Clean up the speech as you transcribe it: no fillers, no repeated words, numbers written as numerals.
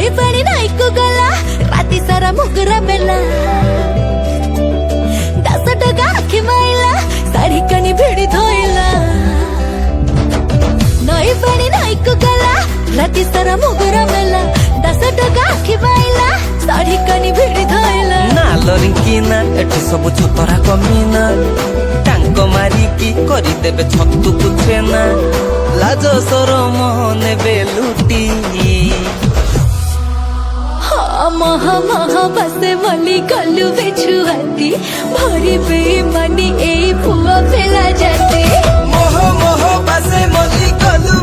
नई पानी नाई को गला राती सारा मुगरा मेला 10 टका आखि माइला साड़ी कनी भिड़ी धोइला नई पानी नाई को गला राती सारा मुगरा मेला 10 टका आखि माइला साड़ी कनी भिड़ी धोइला ना लरिंकिना एठी सब छतरा कमीना टांग मारिकी करी देबे छतु कुछेना लाज सरम नेबे लुटी महा महा बसे मली कलु बेछुआती भरी बेईमानी ए फुआ फेला जाती मोह मोह बसे मली कलु